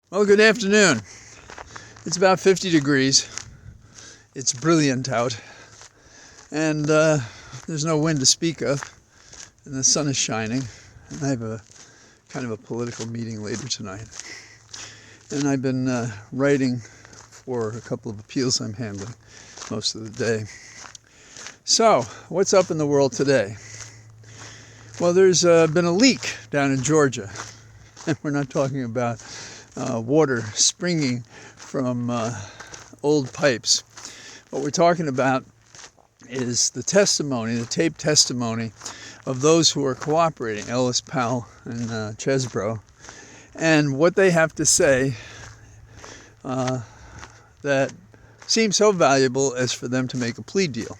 Well, good afternoon. It's about 50 degrees. It's brilliant out. And there's no wind to speak of. And the sun is shining. And I have a kind of a political meeting later tonight. And I've been writing for a couple of appeals I'm handling most of the day. So, what's up in the world today? Well, there's been a leak down in Georgia. And we're not talking about water springing from old pipes. What we're talking about is the taped testimony of those who are cooperating, Ellis Powell and Chesbrough, and what they have to say that seems so valuable as for them to make a plea deal.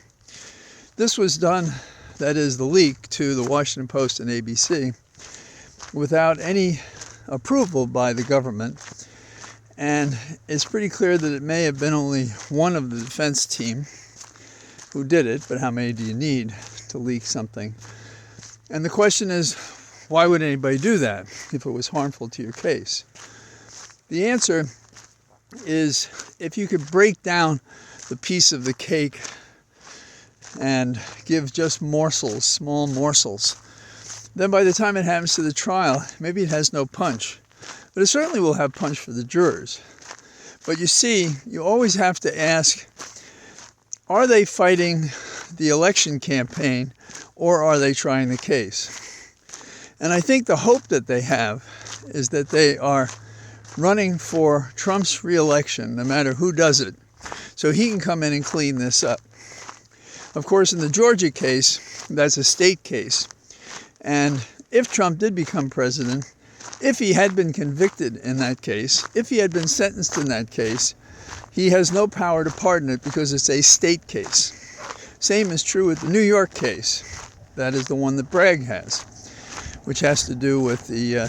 This was done, that is the leak, to the Washington Post and ABC without any approval by the government, and it's pretty clear that it may have been only one of the defense team who did it, but how many do you need to leak something? And the question is, why would anybody do that if it was harmful to your case? The answer is, if you could break down the piece of the cake and give just morsels, small morsels, then by the time it happens to the trial, maybe it has no punch. But it certainly will have punch for the jurors. But you see, you always have to ask, are they fighting the election campaign or are they trying the case? And I think the hope that they have is that they are running for Trump's re-election, no matter who does it, so he can come in and clean this up. Of course, in the Georgia case, that's a state case. And if Trump did become president, if he had been convicted in that case, if he had been sentenced in that case, he has no power to pardon it because it's a state case. Same is true with the New York case. That is the one that Bragg has, which has to do with the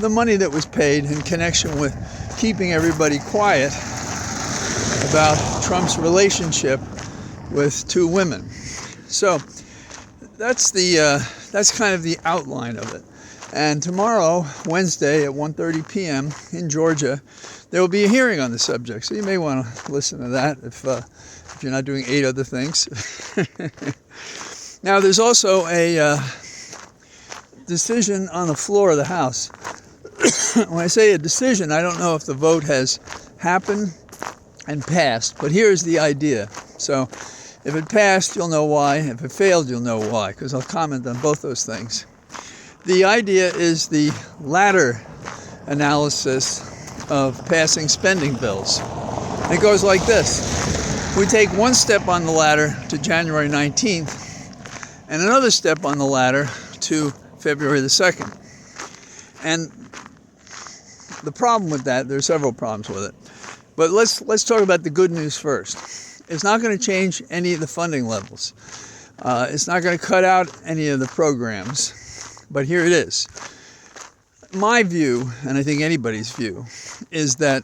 money that was paid in connection with keeping everybody quiet about Trump's relationship with two women. So that's kind of the outline of it. And tomorrow, Wednesday at 1:30 p.m. in Georgia, there will be a hearing on the subject. So you may want to listen to that if you're not doing 8 other things. Now, there's also a decision on the floor of the House. When I say a decision, I don't know if the vote has happened and passed, but here's the idea. So if it passed, you'll know why. If it failed, you'll know why, because I'll comment on both those things. The idea is the ladder analysis of passing spending bills. It goes like this. We take one step on the ladder to January 19th and another step on the ladder to February the 2nd. And the problem with that, there are several problems with it. But let's talk about the good news first. It's not going to change any of the funding levels. It's not going to cut out any of the programs. But here it is. My view, and I think anybody's view, is that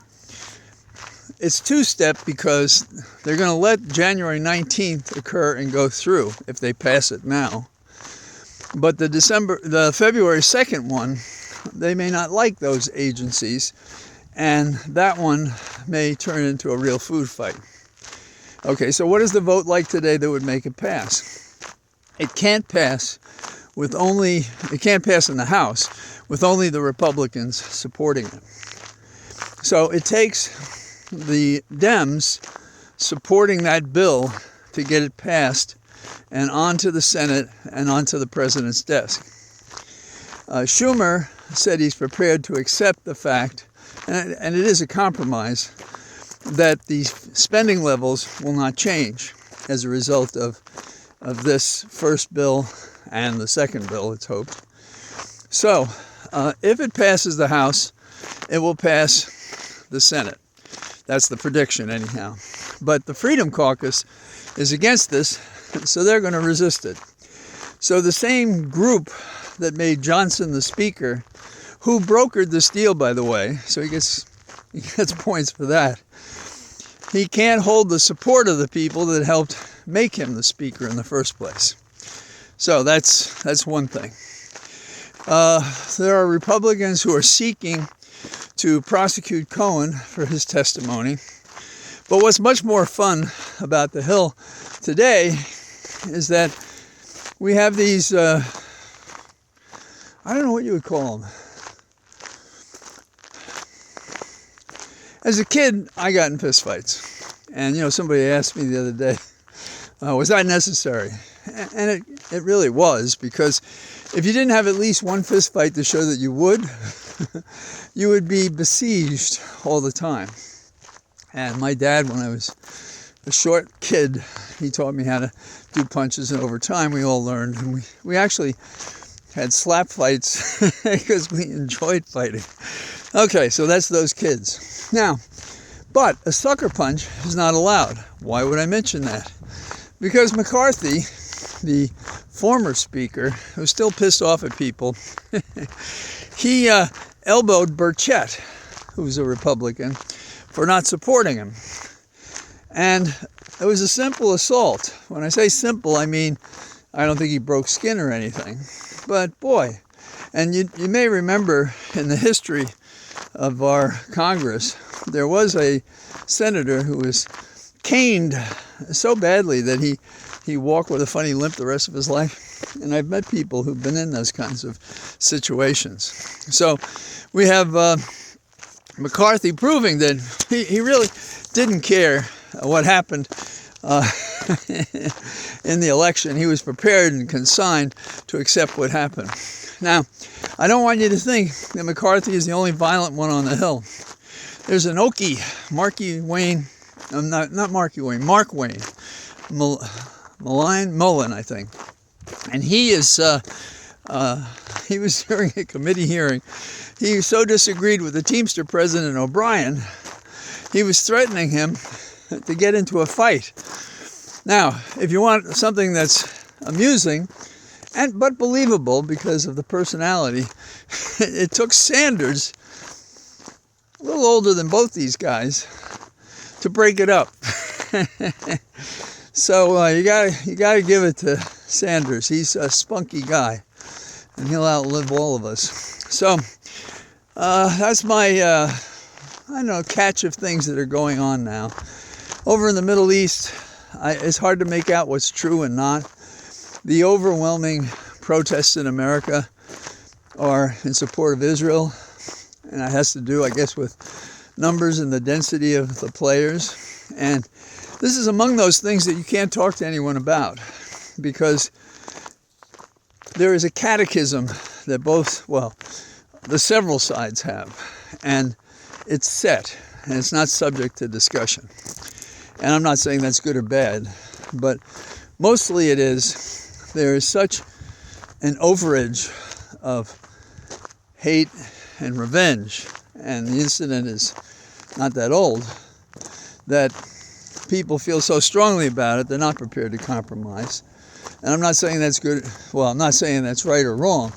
it's two-step because they're going to let January 19th occur and go through if they pass it now. But the February 2nd one, they may not like those agencies, and that one may turn into a real food fight. Okay, so what is the vote like today that would make it pass? It can't pass in the House with only the Republicans supporting it. So it takes the Dems supporting that bill to get it passed and onto the Senate and onto the president's desk. Schumer said he's prepared to accept the fact, and it is a compromise, that the spending levels will not change as a result of this first bill and the second bill, it's hoped. So, if it passes the House, it will pass the Senate. That's the prediction, anyhow. But the Freedom Caucus is against this, so they're going to resist it. So the same group that made Johnson the Speaker, who brokered this deal, by the way, so he gets points for that, he can't hold the support of the people that helped make him the Speaker in the first place. So that's one thing. There are Republicans who are seeking to prosecute Cohen for his testimony. But what's much more fun about the Hill today is that we have these, I don't know what you would call them. As a kid, I got in fistfights. And, somebody asked me the other day, was that necessary? And it really was, because if you didn't have at least one fistfight to show that you would be besieged all the time. And my dad, when I was a short kid, he taught me how to do punches, and over time we all learned. And we actually had slap fights because we enjoyed fighting. Okay, so that's those kids. Now, but a sucker punch is not allowed. Why would I mention that? Because McCarthy, the former speaker, who's still pissed off at people, he elbowed Burchett, who's a Republican, for not supporting him. And it was a simple assault. When I say simple, I mean, I don't think he broke skin or anything. But boy, and you may remember in the history of our Congress, there was a senator who was caned so badly that he walked with a funny limp the rest of his life. And I've met people who've been in those kinds of situations. So we have McCarthy proving that he really didn't care what happened in the election. He was prepared and consigned to accept what happened. Now, I don't want you to think that McCarthy is the only violent one on the Hill. There's an Okie, Mark Wayne, Mullen, I think. And he was during a committee hearing, he so disagreed with the Teamster President O'Brien, he was threatening him to get into a fight. Now, if you want something that's amusing, but believable because of the personality, it took Sanders, a little older than both these guys, to break it up. So you gotta give it to Sanders. He's a spunky guy, and he'll outlive all of us. So that's my catch of things that are going on now. Over in the Middle East, it's hard to make out what's true and not. The overwhelming protests in America are in support of Israel, and that has to do, I guess, with numbers and the density of the players. And this is among those things that you can't talk to anyone about, because there is a catechism that the several sides have, and it's set, and it's not subject to discussion. And I'm not saying that's good or bad, but mostly it is. There is such an overage of hate and revenge, and the incident is not that old, that people feel so strongly about it, they're not prepared to compromise. And I'm not saying that's good, I'm not saying that's right or wrong,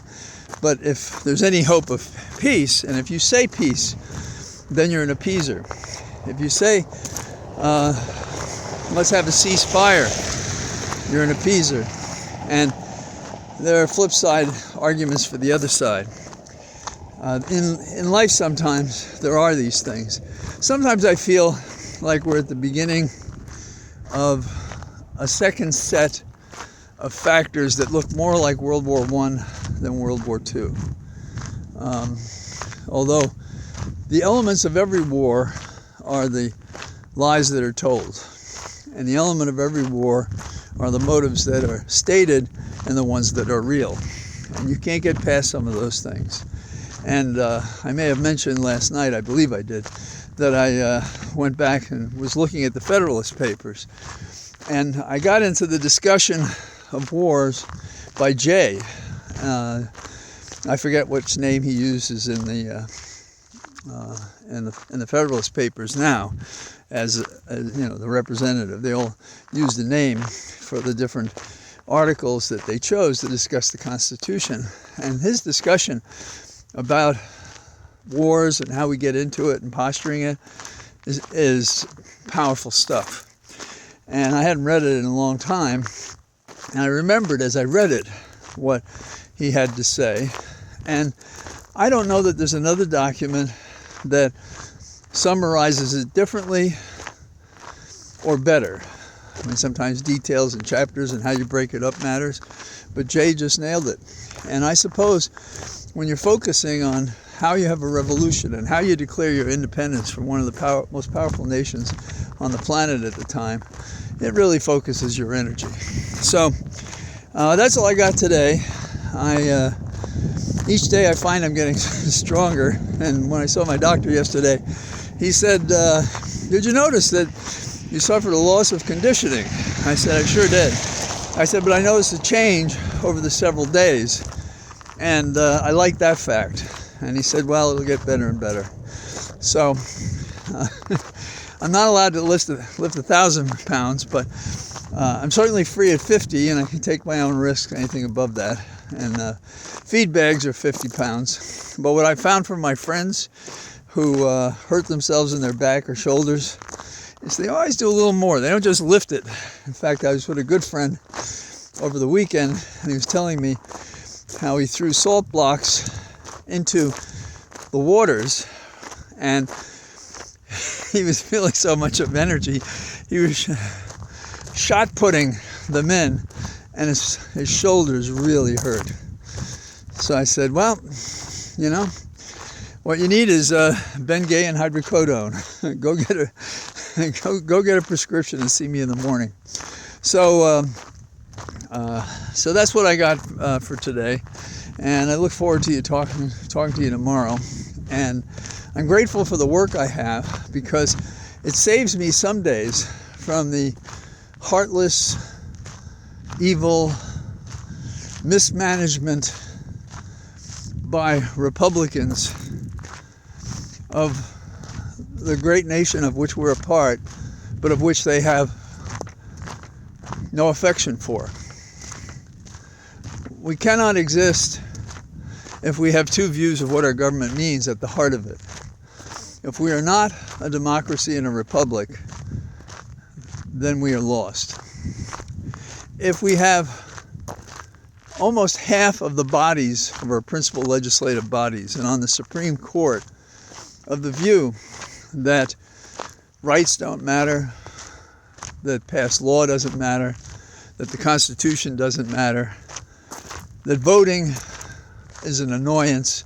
but if there's any hope of peace, and if you say peace, then you're an appeaser. If you say, let's have a ceasefire, you're an appeaser. And there are flip side arguments for the other side. In life sometimes there are these things. Sometimes I feel like we're at the beginning of a second set of factors that look more like World War I than World War II. Although the elements of every war are the lies that are told. And the element of every war are the motives that are stated and the ones that are real. And you can't get past some of those things. And I may have mentioned last night, I believe I did, that I went back and was looking at the Federalist Papers. And I got into the discussion of wars by Jay. I forget which name he uses in the Federalist Papers now as the representative. They all use the name for the different articles that they chose to discuss the Constitution. And his discussion about wars and how we get into it and posturing it is powerful stuff. And I hadn't read it in a long time, and I remembered as I read it what he had to say. And I don't know that there's another document that summarizes it differently or better. I mean, sometimes details and chapters and how you break it up matters, but Jay just nailed it. And I suppose when you're focusing on how you have a revolution and how you declare your independence from one of the most powerful nations on the planet at the time, it really focuses your energy. So that's all I got today. Each day I find I'm getting stronger, and when I saw my doctor yesterday, he said, did you notice that you suffered a loss of conditioning? I said, I sure did. I said, but I noticed a change over the several days, and I like that fact. And he said, well, it'll get better and better. So I'm not allowed to lift 1,000 pounds, but I'm certainly free at 50, and I can take my own risk, anything above that. And feed bags are 50 pounds. But what I found from my friends who hurt themselves in their back or shoulders is they always do a little more. They don't just lift it. In fact, I was with a good friend over the weekend, and he was telling me how he threw salt blocks into the waters, and he was feeling so much of energy. He was shot putting them in, and his shoulders really hurt. So I said, well, you know, what you need is Bengay and hydrocodone. Go get a prescription and see me in the morning. So so that's what I got for today, and I look forward to you talking to you tomorrow. And I'm grateful for the work I have, because it saves me some days from the heartless, evil mismanagement by Republicans of the great nation of which we're a part, but of which they have no affection for. We cannot exist if we have two views of what our government means at the heart of it. If we are not a democracy and a republic, then we are lost. If we have almost half of the bodies of our principal legislative bodies and on the Supreme Court of the view that rights don't matter, that passed law doesn't matter, that the Constitution doesn't matter, that voting is an annoyance,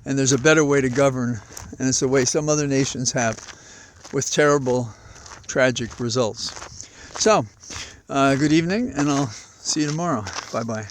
and there's a better way to govern, and it's the way some other nations have, with terrible, tragic results. So, good evening, and I'll see you tomorrow. Bye-bye.